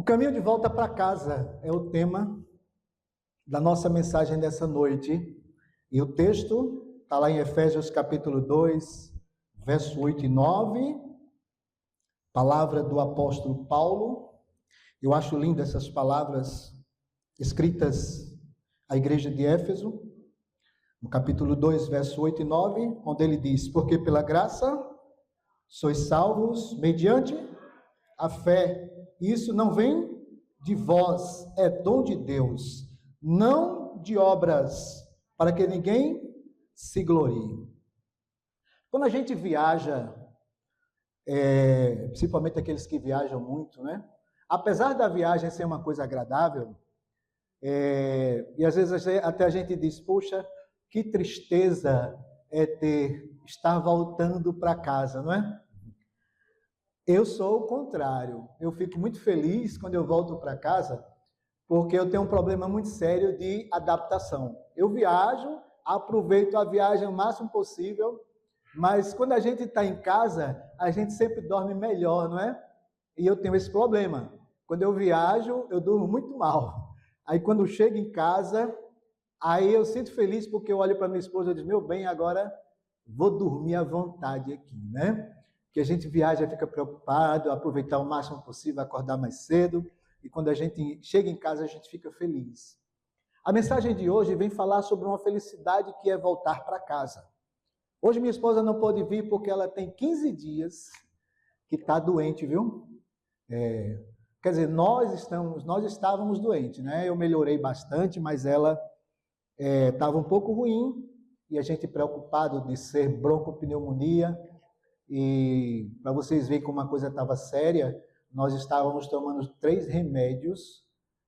O caminho de volta para casa é o tema da nossa mensagem dessa noite. E o texto está lá em Efésios capítulo 2, verso 8 e 9. Palavra do apóstolo Paulo. Eu acho lindas essas palavras escritas à igreja de Éfeso, no capítulo 2, verso 8 e 9, onde ele diz: porque pela graça sois salvos mediante a fé. Isso não vem de vós, é dom de Deus, não de obras, para que ninguém se glorie. Quando a gente viaja, principalmente aqueles que viajam muito, né? Apesar da viagem ser uma coisa agradável, e às vezes até a gente diz, poxa, que tristeza estar voltando para casa, não é? Eu sou o contrário. Eu fico muito feliz quando eu volto para casa, porque eu tenho um problema muito sério de adaptação. Eu viajo, aproveito a viagem o máximo possível, mas quando a gente está em casa, a gente sempre dorme melhor, não é? E eu tenho esse problema. Quando eu viajo, eu durmo muito mal. Aí quando eu chego em casa, aí eu sinto feliz porque eu olho para minha esposa e digo, meu bem, agora vou dormir à vontade aqui, né? Que a gente viaja, fica preocupado, aproveitar o máximo possível, acordar mais cedo, e quando a gente chega em casa, a gente fica feliz. A mensagem de hoje vem falar sobre uma felicidade que é voltar para casa. Hoje minha esposa não pôde vir porque ela tem 15 dias que está doente, viu? Quer dizer, nós estávamos doentes, né? Eu melhorei bastante, mas ela estava um pouco ruim, e a gente preocupado de ser broncopneumonia. E para vocês verem como a coisa estava séria, nós estávamos tomando 3 remédios,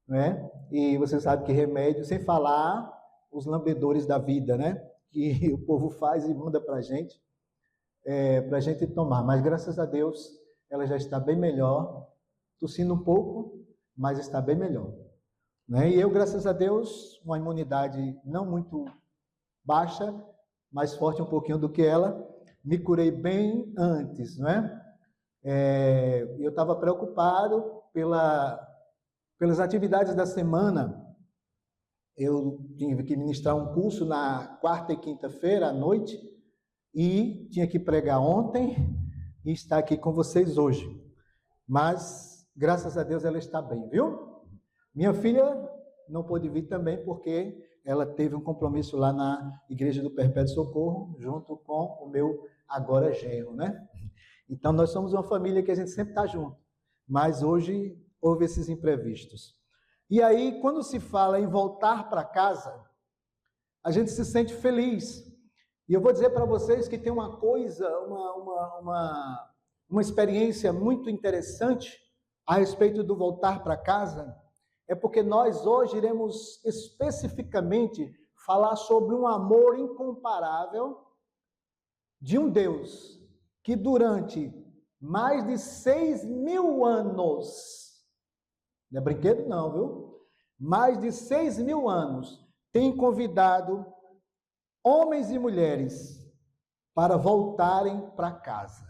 né? E você sabe que remédio, sem falar os lambedores da vida, né? Que o povo faz e manda para a gente tomar. Mas graças a Deus, ela já está bem melhor, tossindo um pouco, mas está bem melhor, né? E eu, graças a Deus, uma imunidade não muito baixa, mais forte um pouquinho do que ela, me curei bem antes, não é? Eu estava preocupado pelas atividades da semana. Eu tive que ministrar um curso na quarta e quinta-feira à noite e tinha que pregar ontem e estar aqui com vocês hoje. Mas, graças a Deus, ela está bem, viu? Minha filha não pôde vir também porque ela teve um compromisso lá na Igreja do Perpétuo Socorro, junto com o meu agora genro, né? Então, nós somos uma família que a gente sempre está junto, mas hoje houve esses imprevistos. E aí, quando se fala em voltar para casa, a gente se sente feliz. E eu vou dizer para vocês que tem uma coisa, uma experiência muito interessante a respeito do voltar para casa, é porque nós hoje iremos especificamente falar sobre um amor incomparável de um Deus que durante mais de 6.000 anos, não é brinquedo não, viu? Mais de 6.000 anos tem convidado homens e mulheres para voltarem para casa,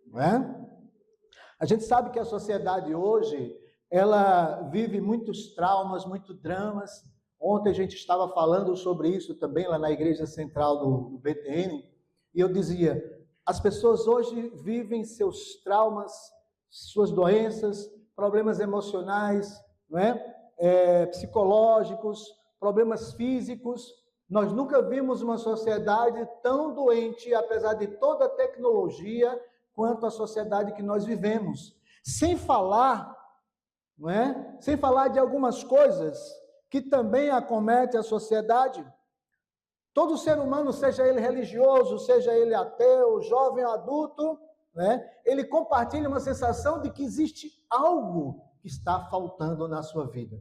não é? A gente sabe que a sociedade hoje, ela vive muitos traumas, muitos dramas. Ontem a gente estava falando sobre isso também lá na Igreja Central do BTN, e eu dizia, as pessoas hoje vivem seus traumas, suas doenças, problemas emocionais, não é? Psicológicos, problemas físicos. Nós nunca vimos uma sociedade tão doente, apesar de toda a tecnologia, quanto a sociedade que nós vivemos. Sem falar, não é? Sem falar de algumas coisas que também acometem a sociedade. Todo ser humano, seja ele religioso, seja ele ateu, jovem ou adulto, né, ele compartilha uma sensação de que existe algo que está faltando na sua vida.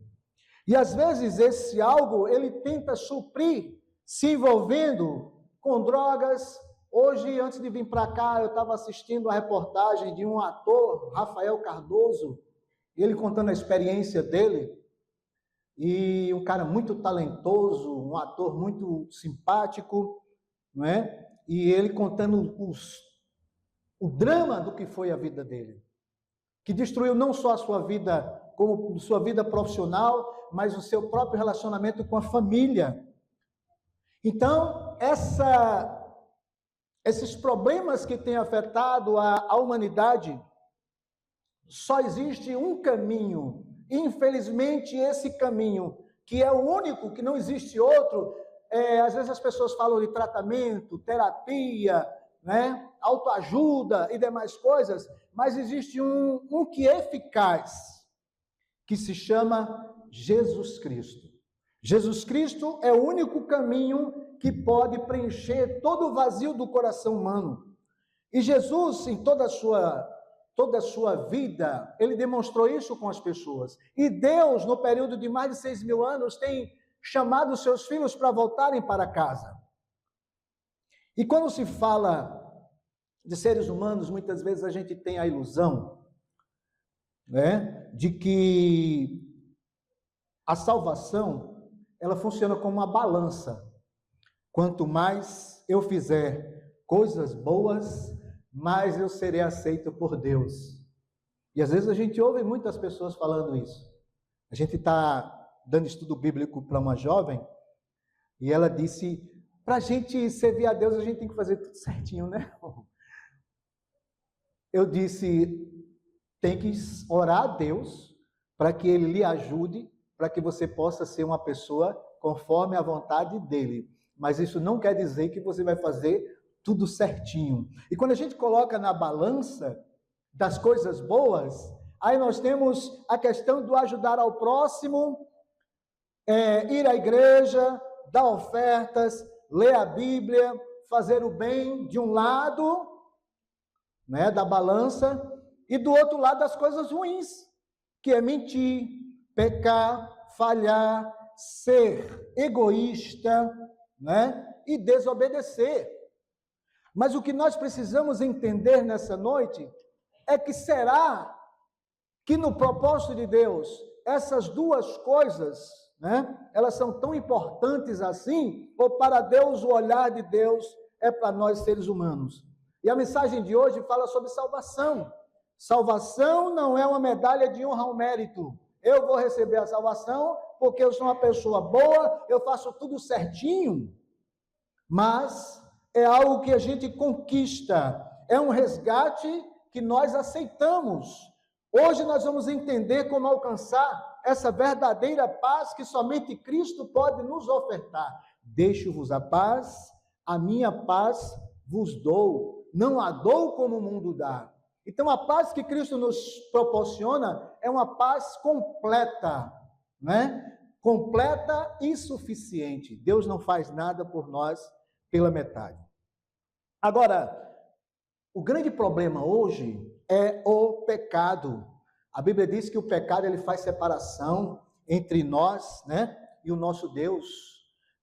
E às vezes esse algo, ele tenta suprir, se envolvendo com drogas. Hoje, antes de vir para cá, eu estava assistindo a reportagem de um ator, Rafael Cardoso, ele contando a experiência dele, e um cara muito talentoso, um ator muito simpático, não é? E ele contando o drama do que foi a vida dele, que destruiu não só a sua vida como sua vida profissional, mas o seu próprio relacionamento com a família. Então, esses problemas que têm afetado a humanidade, só existe um caminho. Infelizmente, esse caminho, que é o único, que não existe outro, às vezes as pessoas falam de tratamento, terapia, né, autoajuda e demais coisas, mas existe um que é eficaz, que se chama Jesus Cristo. Jesus Cristo é o único caminho que pode preencher todo o vazio do coração humano. E Jesus, em toda a sua vida, ele demonstrou isso com as pessoas. E Deus, no período de mais de 6.000 anos, tem chamado os seus filhos para voltarem para casa. E quando se fala de seres humanos, muitas vezes a gente tem a ilusão, né, de que a salvação, ela funciona como uma balança. Quanto mais eu fizer coisas boas, mais eu serei aceito por Deus. E às vezes a gente ouve muitas pessoas falando isso. A gente está dando estudo bíblico para uma jovem, e ela disse, para a gente servir a Deus, a gente tem que fazer tudo certinho, né? Eu disse, tem que orar a Deus para que Ele lhe ajude, para que você possa ser uma pessoa conforme a vontade dEle. Mas isso não quer dizer que você vai fazer tudo certinho. E quando a gente coloca na balança das coisas boas, aí nós temos a questão do ajudar ao próximo, ir à igreja, dar ofertas, ler a Bíblia, fazer o bem de um lado, né, da balança, e do outro lado das coisas ruins, que é mentir, pecar, falhar, ser egoísta, né, e desobedecer. Mas o que nós precisamos entender nessa noite é que será que no propósito de Deus, essas duas coisas, né, elas são tão importantes assim, ou para Deus o olhar de Deus é para nós seres humanos? E a mensagem de hoje fala sobre salvação. Salvação não é uma medalha de honra ao mérito. Eu vou receber a salvação porque eu sou uma pessoa boa, eu faço tudo certinho, mas é algo que a gente conquista, é um resgate que nós aceitamos. Hoje nós vamos entender como alcançar essa verdadeira paz que somente Cristo pode nos ofertar. Deixo-vos a paz, a minha paz vos dou, não a dou como o mundo dá. Então a paz que Cristo nos proporciona é uma paz completa, né? Completa e suficiente. Deus não faz nada por nós pela metade. Agora, o grande problema hoje é o pecado. A Bíblia diz que o pecado ele faz separação entre nós, né, e o nosso Deus.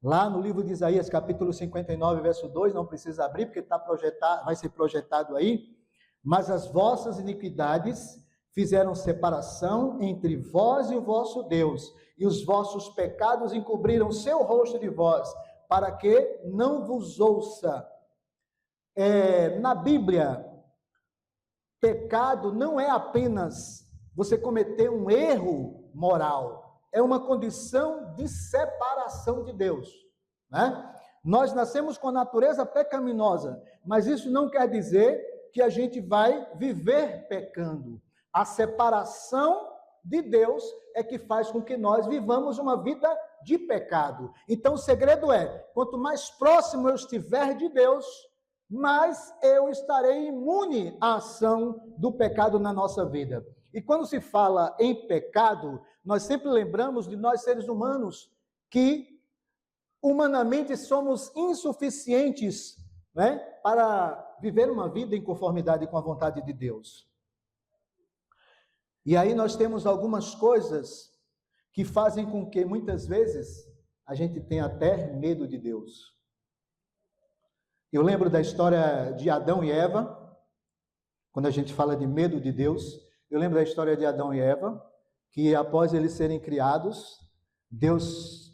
Lá no livro de Isaías, capítulo 59, verso 2, não precisa abrir porque está projetado, vai ser projetado aí. Mas as vossas iniquidades fizeram separação entre vós e o vosso Deus, e os vossos pecados encobriram seu rosto de vós, para que não vos ouça. Na Bíblia, pecado não é apenas você cometer um erro moral, é uma condição de separação de Deus, né? Nós nascemos com a natureza pecaminosa, mas isso não quer dizer que a gente vai viver pecando. A separação de Deus é que faz com que nós vivamos uma vida de pecado. Então o segredo é, quanto mais próximo eu estiver de Deus, mais eu estarei imune à ação do pecado na nossa vida. E quando se fala em pecado, nós sempre lembramos de nós seres humanos, que humanamente somos insuficientes, né, para viver uma vida em conformidade com a vontade de Deus. E aí nós temos algumas coisas que fazem com que muitas vezes a gente tenha até medo de Deus. Eu lembro da história de Adão e Eva, quando a gente fala de medo de Deus, eu lembro da história de Adão e Eva, que após eles serem criados, Deus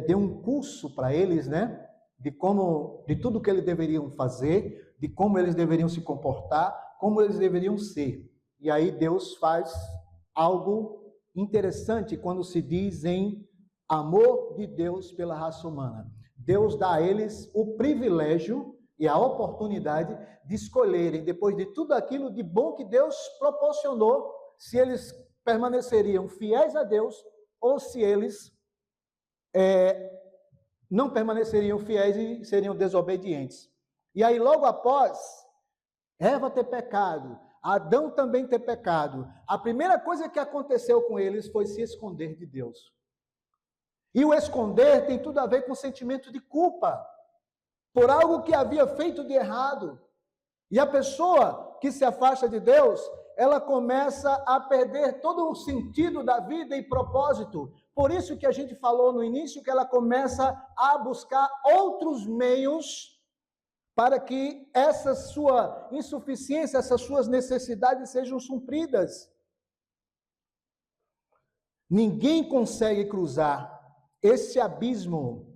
deu um curso para eles, né, de tudo que eles deveriam fazer, de como eles deveriam se comportar, como eles deveriam ser. E aí Deus faz algo interessante quando se diz em amor de Deus pela raça humana. Deus dá a eles o privilégio e a oportunidade de escolherem, depois de tudo aquilo de bom que Deus proporcionou, se eles permaneceriam fiéis a Deus ou se eles não permaneceriam fiéis e seriam desobedientes. E aí, logo após Eva ter pecado, Adão também ter pecado, a primeira coisa que aconteceu com eles foi se esconder de Deus. E o esconder tem tudo a ver com o sentimento de culpa por algo que havia feito de errado. E a pessoa que se afasta de Deus, ela começa a perder todo o sentido da vida e propósito. Por isso que a gente falou no início que ela começa a buscar outros meios para que essa sua insuficiência, essas suas necessidades sejam supridas. Ninguém consegue cruzar esse abismo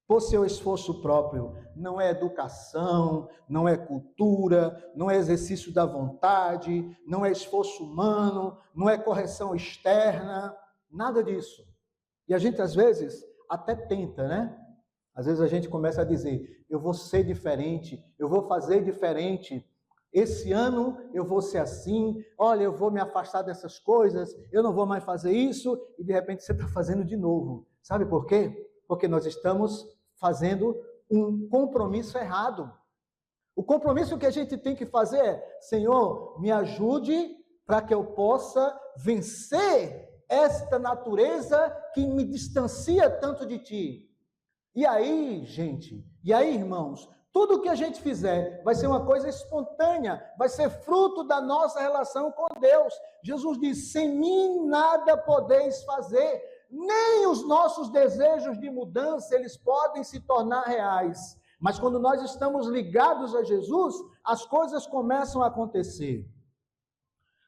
por seu esforço próprio. Não é educação, não é cultura, não é exercício da vontade, não é esforço humano, não é correção externa, nada disso. E a gente, às vezes, até tenta, né? Às vezes a gente começa a dizer, eu vou ser diferente, eu vou fazer diferente, esse ano eu vou ser assim, olha, eu vou me afastar dessas coisas, eu não vou mais fazer isso, e de repente você está fazendo de novo. Sabe por quê? Porque nós estamos fazendo um compromisso errado. O compromisso que a gente tem que fazer é, Senhor, me ajude para que eu possa vencer esta natureza que me distancia tanto de Ti. E aí, gente, irmãos, tudo que a gente fizer vai ser uma coisa espontânea, vai ser fruto da nossa relação com Deus. Jesus diz, sem mim nada podeis fazer, nem os nossos desejos de mudança, eles podem se tornar reais. Mas quando nós estamos ligados a Jesus, as coisas começam a acontecer.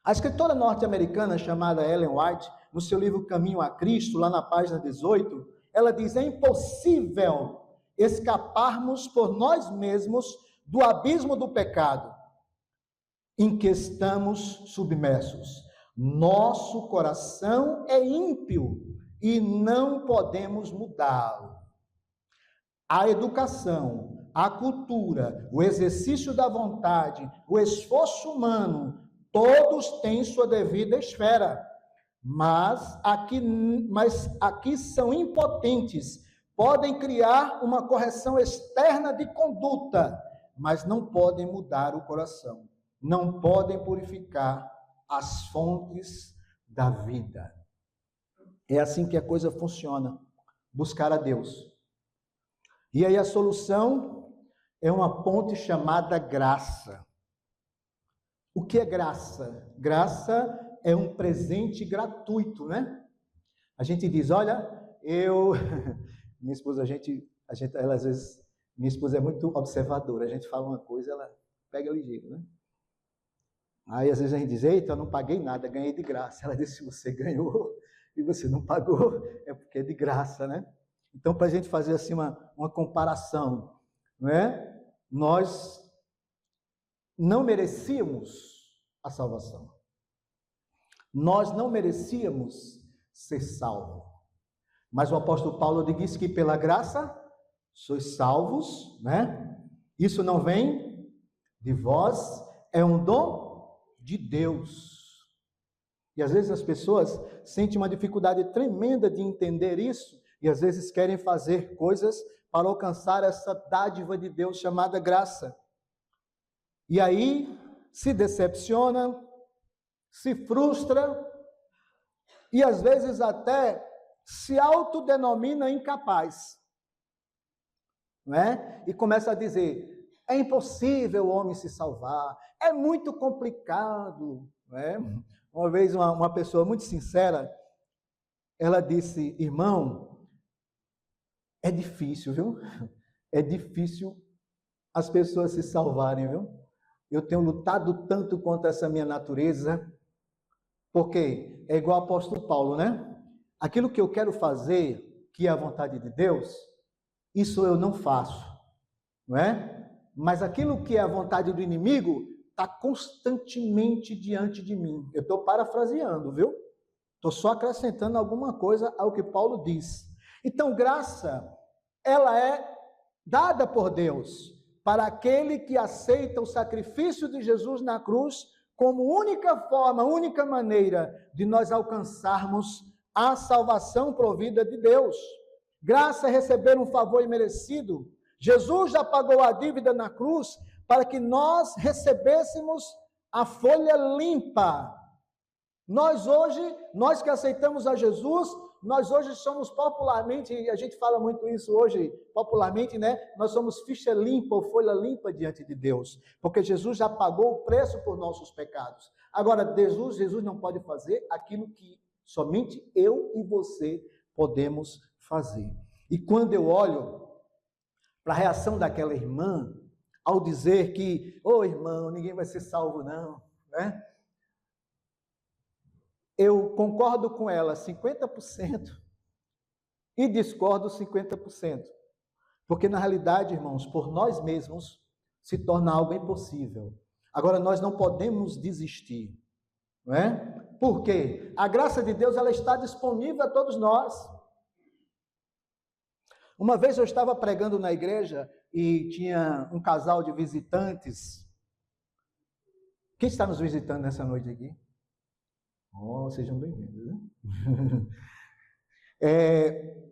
A escritora norte-americana chamada Ellen White, no seu livro Caminho a Cristo, lá na página 18, ela diz, é impossível escaparmos por nós mesmos do abismo do pecado em que estamos submersos. Nosso coração é ímpio e não podemos mudá-lo. A educação, a cultura, o exercício da vontade, o esforço humano, todos têm sua devida esfera, mas aqui são impotentes. Podem criar uma correção externa de conduta, mas não podem mudar o coração, não podem purificar as fontes da vida. É assim que a coisa funciona, buscar a Deus. E aí a solução é uma ponte chamada graça. O que é graça? Graça é um presente gratuito, né? A gente diz, olha, minha esposa, ela às vezes, minha esposa é muito observadora, a gente fala uma coisa, ela pega ligeiro, né? Aí às vezes a gente diz, eita, eu não paguei nada, ganhei de graça. Ela disse, se você ganhou e você não pagou, é porque é de graça, né? Então, para a gente fazer assim uma comparação, não é? Nós não merecíamos a salvação. Nós não merecíamos ser salvos. Mas o apóstolo Paulo diz que pela graça sois salvos, né? Isso não vem de vós, é um dom de Deus. E às vezes as pessoas sentem uma dificuldade tremenda de entender isso, e às vezes querem fazer coisas para alcançar essa dádiva de Deus chamada graça. E aí se decepciona, se frustra, e às vezes até se autodenomina incapaz, não é? E começa a dizer, é impossível o homem se salvar, é muito complicado, não é? Uma vez uma pessoa muito sincera, ela disse, irmão, é difícil, viu? É difícil as pessoas se salvarem, viu? Eu tenho lutado tanto contra essa minha natureza, porque é igual ao apóstolo Paulo, né? Aquilo que eu quero fazer, que é a vontade de Deus, isso eu não faço, não é? Mas aquilo que é a vontade do inimigo está constantemente diante de mim. Eu estou parafraseando, viu? Estou só acrescentando alguma coisa ao que Paulo diz. Então, graça, ela é dada por Deus para aquele que aceita o sacrifício de Jesus na cruz como única forma, única maneira de nós alcançarmos a salvação provida de Deus. Graça é receber um favor imerecido. Jesus já pagou a dívida na cruz para que nós recebêssemos a folha limpa. Nós hoje, nós que aceitamos a Jesus, nós hoje somos popularmente, e a gente fala muito isso hoje, popularmente, né? Nós somos ficha limpa ou folha limpa diante de Deus, porque Jesus já pagou o preço por nossos pecados. Agora, Jesus não pode fazer aquilo que somente eu e você podemos fazer. E quando eu olho para a reação daquela irmã, ao dizer que, irmão, ninguém vai ser salvo não, né? Eu concordo com ela 50% e discordo 50%. Porque, na realidade, irmãos, por nós mesmos se torna algo impossível. Agora, nós não podemos desistir, não é? Por quê? A graça de Deus, ela está disponível a todos nós. Uma vez eu estava pregando na igreja e tinha um casal de visitantes. Quem está nos visitando nessa noite aqui? Sejam bem-vindos, né?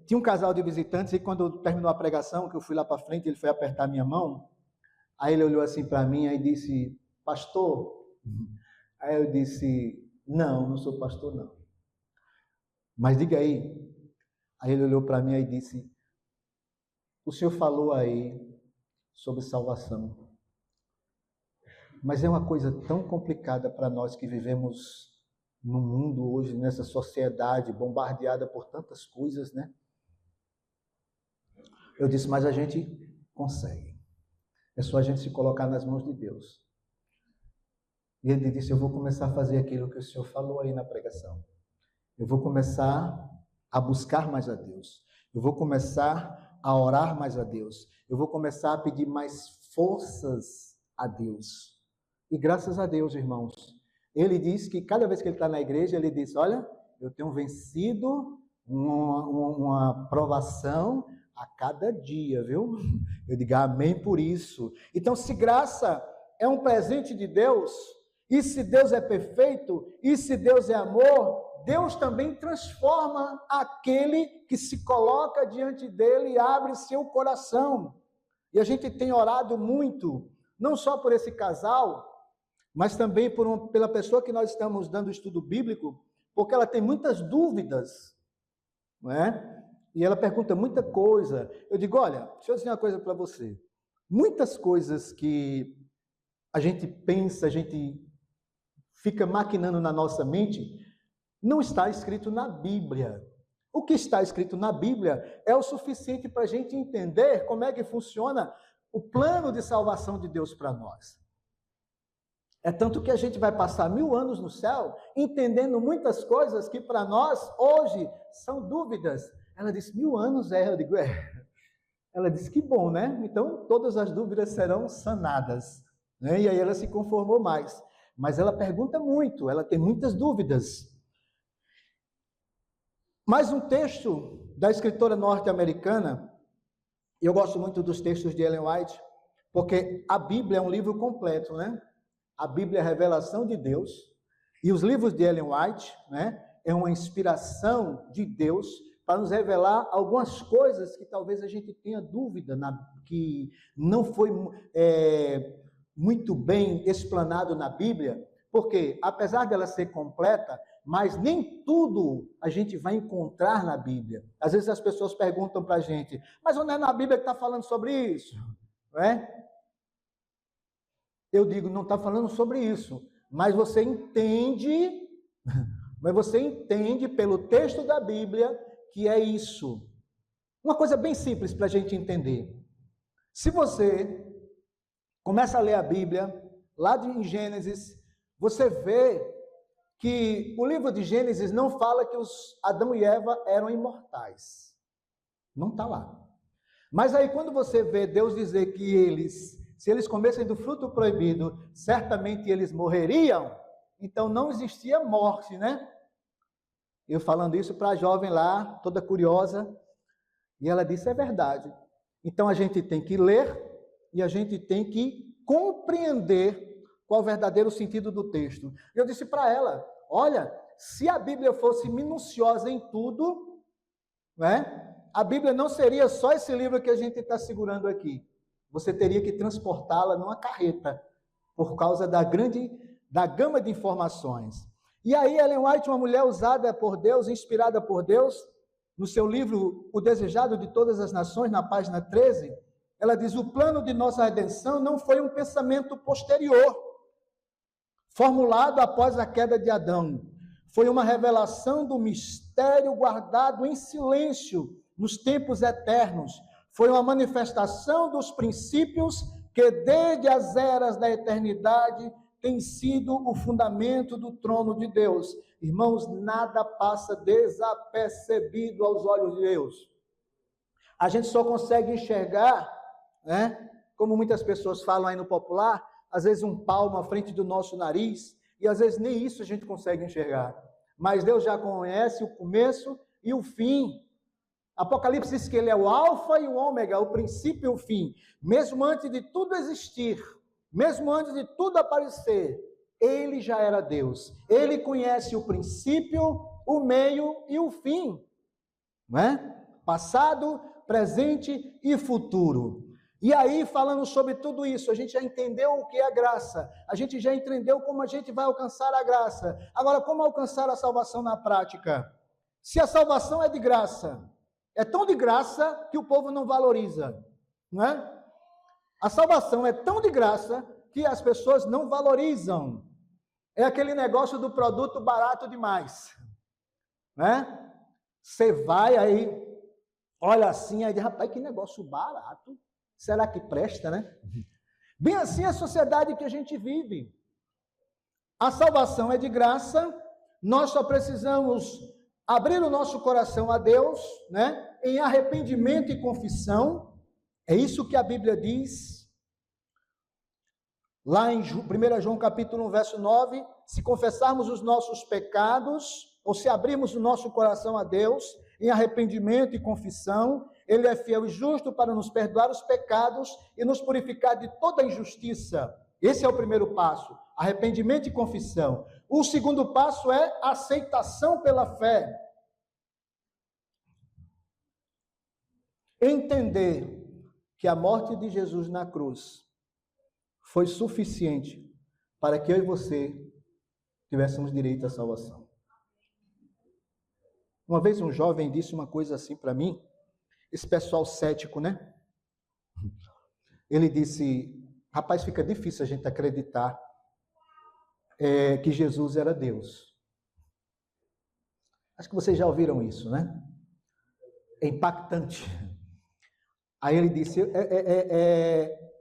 Tinha um casal de visitantes e quando terminou a pregação, que eu fui lá para frente, ele foi apertar minha mão, aí ele olhou assim para mim e disse, pastor? Aí eu disse, não sou pastor não. Mas diga aí. Aí ele olhou para mim e disse, o senhor falou aí sobre salvação, mas é uma coisa tão complicada para nós que vivemos no mundo hoje, nessa sociedade bombardeada por tantas coisas, né? Eu disse, mas a gente consegue. É só a gente se colocar nas mãos de Deus. E ele disse, eu vou começar a fazer aquilo que o senhor falou aí na pregação. Eu vou começar a buscar mais a Deus. Eu vou começar a orar mais a Deus. Eu vou começar a pedir mais forças a Deus. E graças a Deus, irmãos, ele diz que cada vez que ele está na igreja, ele diz, olha, eu tenho vencido uma provação a cada dia, viu? Eu digo amém por isso. Então, se graça é um presente de Deus, e se Deus é perfeito, e se Deus é amor, Deus também transforma aquele que se coloca diante dele e abre seu coração. E a gente tem orado muito, não só por esse casal, mas também pela pessoa que nós estamos dando estudo bíblico, porque ela tem muitas dúvidas, não é? E ela pergunta muita coisa. Eu digo, olha, deixa eu dizer uma coisa para você. Muitas coisas que a gente pensa, a gente fica maquinando na nossa mente, não está escrito na Bíblia. O que está escrito na Bíblia é o suficiente para a gente entender como é que funciona o plano de salvação de Deus para nós. É tanto que a gente vai passar 1000 anos no céu, entendendo muitas coisas que para nós, hoje, são dúvidas. Ela disse, 1000 anos? Eu digo, Ela disse, que bom, né? Então, todas as dúvidas serão sanadas. Né? E aí ela se conformou mais. Mas ela pergunta muito, ela tem muitas dúvidas. Mais um texto da escritora norte-americana, eu gosto muito dos textos de Ellen White, porque a Bíblia é um livro completo, né? A Bíblia é a revelação de Deus, e os livros de Ellen White, né, é uma inspiração de Deus para nos revelar algumas coisas que talvez a gente tenha dúvida, que não foi muito bem explanado na Bíblia, porque apesar dela ser completa, mas nem tudo a gente vai encontrar na Bíblia. Às vezes as pessoas perguntam para a gente, mas onde é na Bíblia que está falando sobre isso? Não é? Eu digo, não está falando sobre isso, mas você entende pelo texto da Bíblia que é isso. Uma coisa bem simples para a gente entender. Se você começa a ler a Bíblia, lá em Gênesis, você vê que o livro de Gênesis não fala que os Adão e Eva eram imortais. Não está lá. Mas aí quando você vê Deus dizer que se eles comessem do fruto proibido, certamente eles morreriam, então não existia morte, né? Eu falando isso para a jovem lá, toda curiosa, e ela disse, é verdade. Então a gente tem que ler e a gente tem que compreender qual o verdadeiro sentido do texto. Eu disse para ela, olha, se a Bíblia fosse minuciosa em tudo, né, a Bíblia não seria só esse livro que a gente está segurando aqui. Você teria que transportá-la numa carreta, por causa da gama de informações. E aí Ellen White, uma mulher usada por Deus, inspirada por Deus, no seu livro O Desejado de Todas as Nações, na página 13, ela diz, o plano de nossa redenção não foi um pensamento posterior, formulado após a queda de Adão. Foi uma revelação do mistério guardado em silêncio nos tempos eternos. Foi uma manifestação dos princípios que desde as eras da eternidade tem sido o fundamento do trono de Deus. Irmãos, nada passa desapercebido aos olhos de Deus. A gente só consegue enxergar, né, como muitas pessoas falam aí no popular, às vezes um palmo à frente do nosso nariz, e às vezes nem isso a gente consegue enxergar. Mas Deus já conhece o começo e o fim. Apocalipse diz que ele é o alfa e o ômega, o princípio e o fim. Mesmo antes de tudo existir, mesmo antes de tudo aparecer, ele já era Deus. Ele conhece o princípio, o meio e o fim, não é? Passado, presente e futuro. E aí, falando sobre tudo isso, a gente já entendeu o que é a graça, a gente já entendeu como a gente vai alcançar a graça. Agora, como alcançar a salvação na prática? Se a salvação é de graça, é tão de graça que o povo não valoriza, não é? A salvação é tão de graça que as pessoas não valorizam. É aquele negócio do produto barato demais, né? Você vai aí, olha assim, aí diz, rapaz, que negócio barato. Será que presta, né? Bem assim é a sociedade que a gente vive. A salvação é de graça, nós só precisamos abrir o nosso coração a Deus, né? Em arrependimento e confissão. É isso que a Bíblia diz. Lá em 1 João capítulo 1, verso 9, se confessarmos os nossos pecados, ou se abrirmos o nosso coração a Deus, em arrependimento e confissão, Ele é fiel e justo para nos perdoar os pecados e nos purificar de toda injustiça. Esse é o primeiro passo, arrependimento e confissão. O segundo passo é aceitação pela fé. Entender que a morte de Jesus na cruz foi suficiente para que eu e você tivéssemos direito à salvação. Uma vez um jovem disse uma coisa assim para mim, esse pessoal cético, né? Ele disse, rapaz, fica difícil a gente acreditar que Jesus era Deus. Acho que vocês já ouviram isso, né? É impactante. Aí ele disse,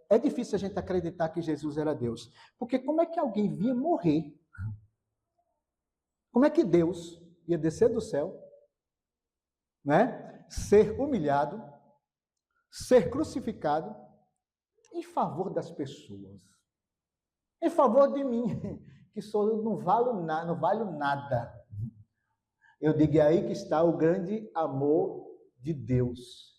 é difícil a gente acreditar que Jesus era Deus, porque como é que alguém vinha morrer? Como é que Deus ia descer do céu, né? Ser humilhado, ser crucificado em favor das pessoas, em favor de mim, que não valho nada. Eu digo, é aí que está o grande amor de Deus.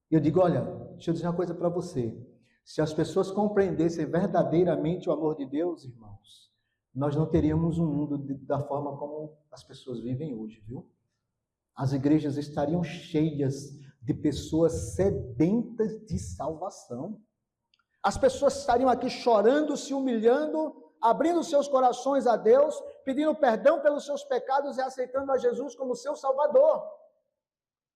Eu digo, olha, deixa eu dizer uma coisa para você. Se as pessoas compreendessem verdadeiramente o amor de Deus, irmãos, nós não teríamos um mundo da forma como as pessoas vivem hoje, viu? As igrejas estariam cheias de pessoas sedentas de salvação. As pessoas estariam aqui chorando, se humilhando, abrindo seus corações a Deus, pedindo perdão pelos seus pecados e aceitando a Jesus como seu Salvador.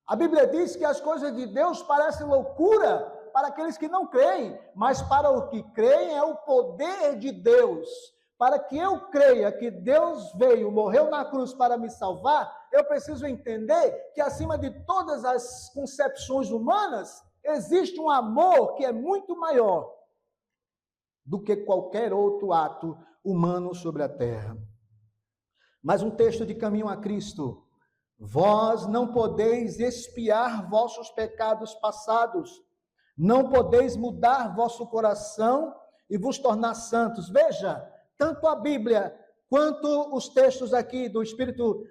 A Bíblia diz que as coisas de Deus parecem loucura para aqueles que não creem, mas para os que creem é o poder de Deus. Para que eu creia que Deus veio, morreu na cruz para me salvar, eu preciso entender que acima de todas as concepções humanas, existe um amor que é muito maior do que qualquer outro ato humano sobre a terra. Mas um texto de Caminho a Cristo. Vós não podeis expiar vossos pecados passados, não podeis mudar vosso coração e vos tornar santos. Veja, tanto a Bíblia quanto os textos aqui do Espírito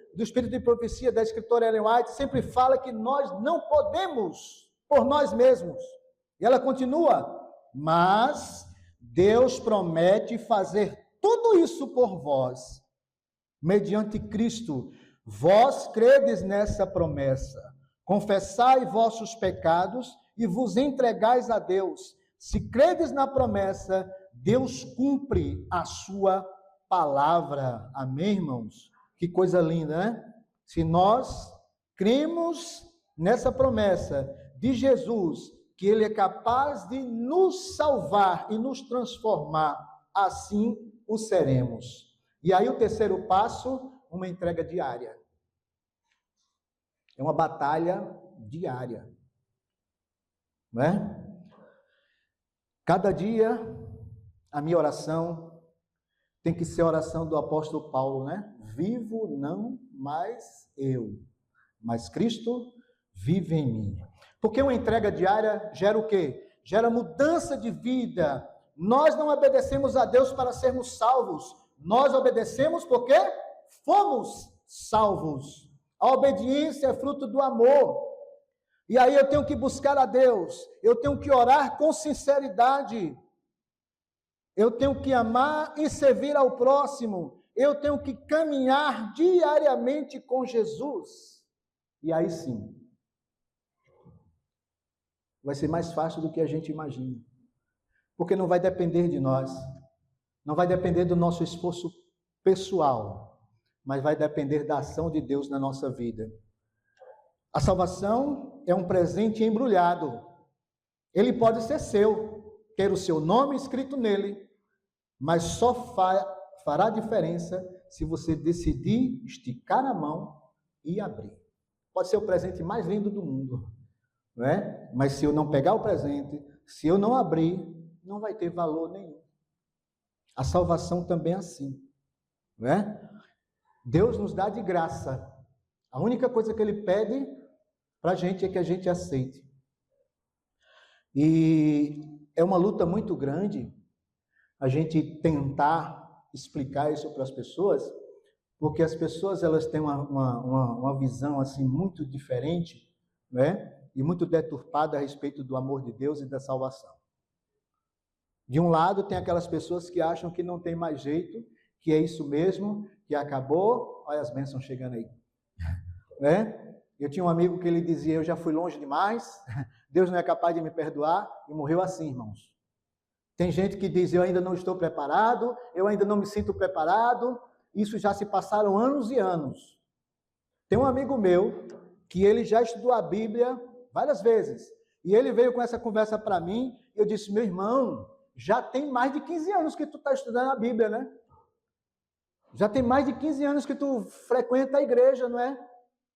de Profecia da escritora Ellen White sempre fala que nós não podemos por nós mesmos. E ela continua, mas Deus promete fazer tudo isso por vós, mediante Cristo. Vós credes nessa promessa, confessai vossos pecados e vos entregais a Deus. Se credes na promessa, Deus cumpre a sua palavra. Amém, irmãos? Que coisa linda, né? Se nós cremos nessa promessa de Jesus, que Ele é capaz de nos salvar e nos transformar, assim o seremos. E aí o terceiro passo, uma entrega diária. É uma batalha diária. Não é? Cada dia, a minha oração tem que ser a oração do apóstolo Paulo, né? Vivo não mais eu, mas Cristo vive em mim. Porque uma entrega diária gera o quê? Gera mudança de vida. Nós não obedecemos a Deus para sermos salvos. Nós obedecemos porque fomos salvos. A obediência é fruto do amor. E aí eu tenho que buscar a Deus. Eu tenho que orar com sinceridade. Eu tenho que amar e servir ao próximo. Eu tenho que caminhar diariamente com Jesus. E aí sim, vai ser mais fácil do que a gente imagina. Porque não vai depender de nós. Não vai depender do nosso esforço pessoal. Mas vai depender da ação de Deus na nossa vida. A salvação é um presente embrulhado. Ele pode ser seu, ter o seu nome escrito nele, mas só fará diferença se você decidir esticar a mão e abrir. Pode ser o presente mais lindo do mundo, não é? Mas se eu não pegar o presente, se eu não abrir, não vai ter valor nenhum. A salvação também é assim, não é? Deus nos dá de graça. A única coisa que Ele pede para a gente é que a gente aceite. E é uma luta muito grande a gente tentar explicar isso para as pessoas, porque as pessoas elas têm uma visão assim muito diferente, né? E muito deturpada a respeito do amor de Deus e da salvação. De um lado tem aquelas pessoas que acham que não tem mais jeito, que é isso mesmo, que acabou, olha as bênçãos chegando aí, né? Eu tinha um amigo que ele dizia, eu já fui longe demais, Deus não é capaz de me perdoar, e morreu assim, irmãos. Tem gente que diz, eu ainda não estou preparado, eu ainda não me sinto preparado, isso já se passaram anos e anos. Tem um amigo meu, que ele já estudou a Bíblia várias vezes, e ele veio com essa conversa para mim, e eu disse, meu irmão, já tem mais de 15 anos que tu está estudando a Bíblia, né? Já tem mais de 15 anos que tu frequenta a igreja, não é?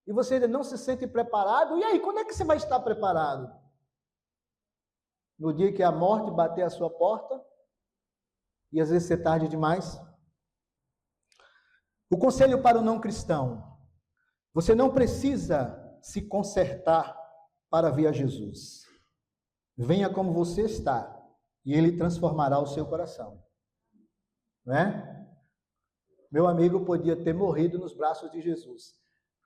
E você ainda não se sente preparado, e aí, quando é que você vai estar preparado? No dia que a morte bater a sua porta, e às vezes ser tarde demais? O conselho para o não cristão: você não precisa se consertar para vir a Jesus. Venha como você está, e Ele transformará o seu coração. Não é? Meu amigo podia ter morrido nos braços de Jesus.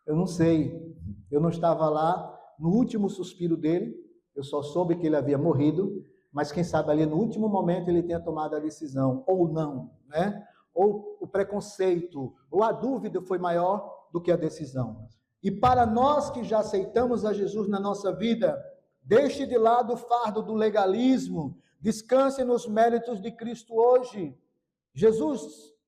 Eu não sei, eu não estava lá no último suspiro dele, eu só soube que ele havia morrido, mas quem sabe ali no último momento ele tenha tomado a decisão, ou não, né? Ou o preconceito, ou a dúvida foi maior do que a decisão. E para nós que já aceitamos a Jesus na nossa vida, deixe de lado o fardo do legalismo, descanse nos méritos de Cristo hoje. Jesus,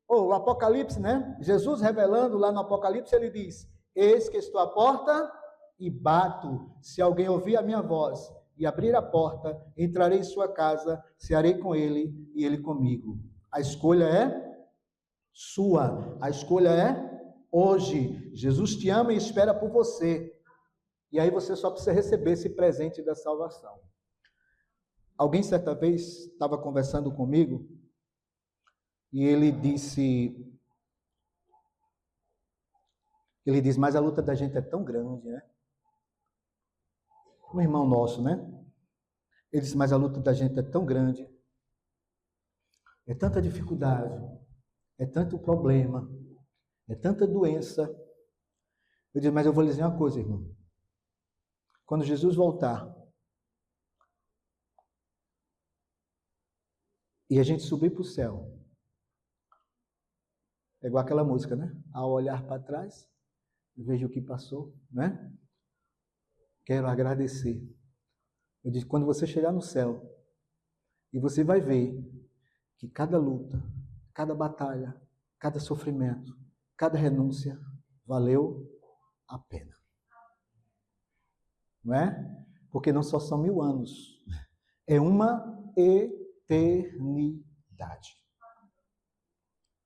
o Apocalipse, né? Jesus revelando lá no Apocalipse, ele diz, eis que estou à porta e bato, se alguém ouvir a minha voz e abrir a porta, entrarei em sua casa, cearei com ele e ele comigo. A escolha é sua, a escolha é hoje. Jesus te ama e espera por você. E aí você só precisa receber esse presente da salvação. Alguém certa vez estava conversando comigo e ele disse, mas a luta da gente é tão grande, né? Um irmão nosso, né? Ele disse, mas a luta da gente é tão grande, é tanta dificuldade, é tanto problema, é tanta doença. Eu disse, mas eu vou lhe dizer uma coisa, irmão. Quando Jesus voltar e a gente subir para o céu, é igual aquela música, né? Ao olhar para trás, vejo o que passou, né? Quero agradecer. Eu disse, quando você chegar no céu, e você vai ver que cada luta, cada batalha, cada sofrimento, cada renúncia valeu a pena. Não é? Porque não só são 1000 anos, é uma eternidade.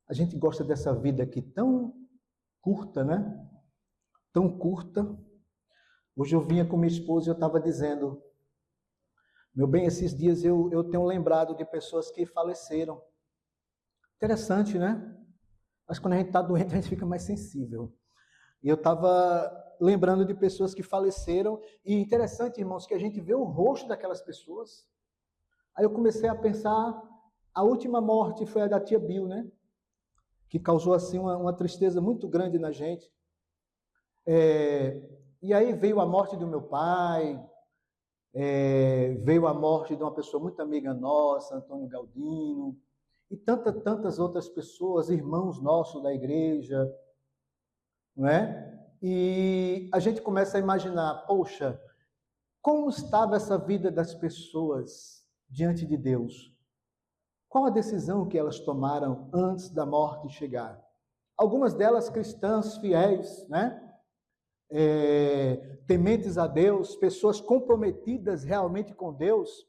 A gente gosta dessa vida aqui tão curta, né? Tão curta. Hoje eu vinha com minha esposa e eu estava dizendo, meu bem, esses dias eu tenho lembrado de pessoas que faleceram. Interessante, né? Mas quando a gente está doente, a gente fica mais sensível. E eu estava lembrando de pessoas que faleceram. E interessante, irmãos, que a gente vê o rosto daquelas pessoas. Aí eu comecei a pensar, a última morte foi a da tia Bill, né? Que causou assim uma tristeza muito grande na gente. E aí veio a morte do meu pai, veio a morte de uma pessoa muito amiga nossa, Antônio Galdino, e tantas outras pessoas, irmãos nossos da igreja, não é? E a gente começa a imaginar, poxa, como estava essa vida das pessoas diante de Deus? Qual a decisão que elas tomaram antes da morte chegar? Algumas delas cristãs fiéis, né? Tementes a Deus, pessoas comprometidas realmente com Deus.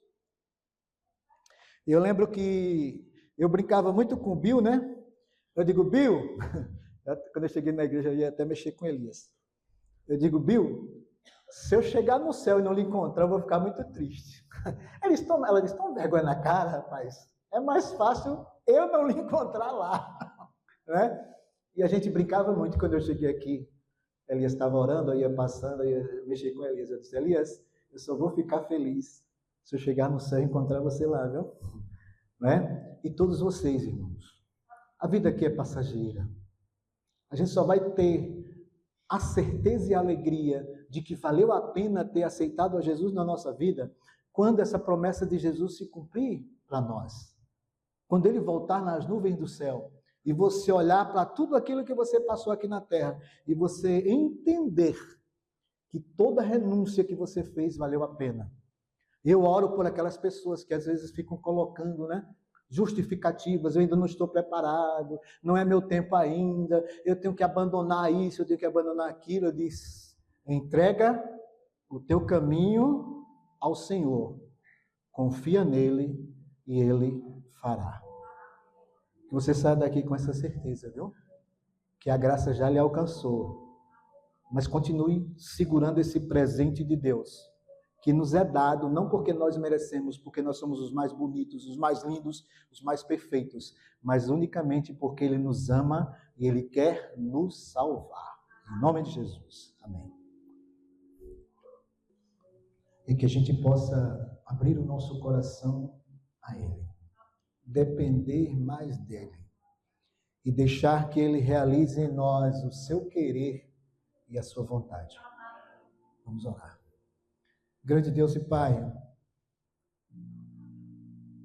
Eu lembro que eu brincava muito com o Bill, né? Eu digo, Bill, quando eu cheguei na igreja eu ia até mexer com Elias. Eu digo, Bill, se eu chegar no céu e não lhe encontrar, eu vou ficar muito triste. Ela disse, tão vergonha na cara, rapaz. É mais fácil eu não lhe encontrar lá. Né? E a gente brincava muito quando eu cheguei aqui. Elias estava orando, eu ia passando, eu ia mexer com Elias. Eu disse, Elias, eu só vou ficar feliz se eu chegar no céu e encontrar você lá, viu? Né? E todos vocês, irmãos. A vida aqui é passageira. A gente só vai ter a certeza e a alegria de que valeu a pena ter aceitado a Jesus na nossa vida quando essa promessa de Jesus se cumprir para nós. Quando ele voltar nas nuvens do céu e você olhar para tudo aquilo que você passou aqui na terra e você entender que toda renúncia que você fez valeu a pena. Eu oro por aquelas pessoas que às vezes ficam colocando, né, justificativas, eu ainda não estou preparado, não é meu tempo ainda, eu tenho que abandonar isso, eu tenho que abandonar aquilo. Eu disse, entrega o teu caminho ao Senhor, confia nele e ele fará. Que você saia daqui com essa certeza, viu? Que a graça já lhe alcançou, mas continue segurando esse presente de Deus, que nos é dado, não porque nós merecemos, porque nós somos os mais bonitos, os mais lindos, os mais perfeitos, mas unicamente porque Ele nos ama e Ele quer nos salvar. Em nome de Jesus. Amém. E que a gente possa abrir o nosso coração a Ele, depender mais dEle e deixar que Ele realize em nós o seu querer e a sua vontade. Vamos orar. Grande Deus e Pai,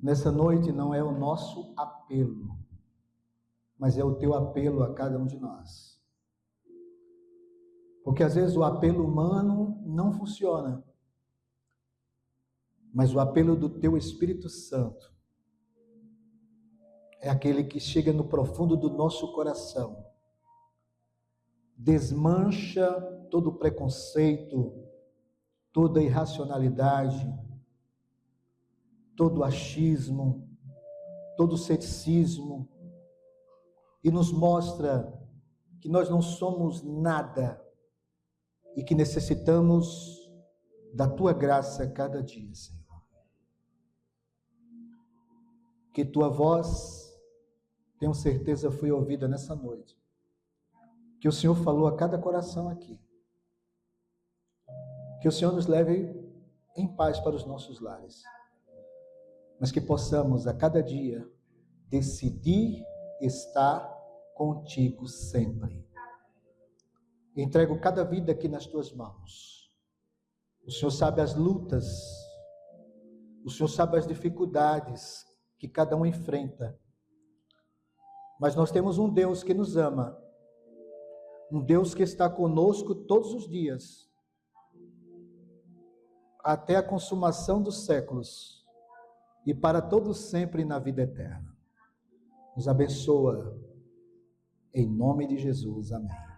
nessa noite não é o nosso apelo, mas é o teu apelo a cada um de nós. Porque às vezes o apelo humano não funciona, mas o apelo do teu Espírito Santo é aquele que chega no profundo do nosso coração, desmancha todo preconceito, toda irracionalidade, todo achismo, todo ceticismo, e nos mostra que nós não somos nada e que necessitamos da tua graça cada dia, Senhor. Que tua voz, tenho certeza, foi ouvida nessa noite. Que o Senhor falou a cada coração aqui. Que o Senhor nos leve em paz para os nossos lares. Mas que possamos a cada dia decidir está contigo sempre. Entrego cada vida aqui nas tuas mãos. O Senhor sabe as lutas, o Senhor sabe as dificuldades que cada um enfrenta. Mas nós temos um Deus que nos ama, um Deus que está conosco todos os dias, até a consumação dos séculos e para todos sempre na vida eterna. Nos abençoa, em nome de Jesus, amém.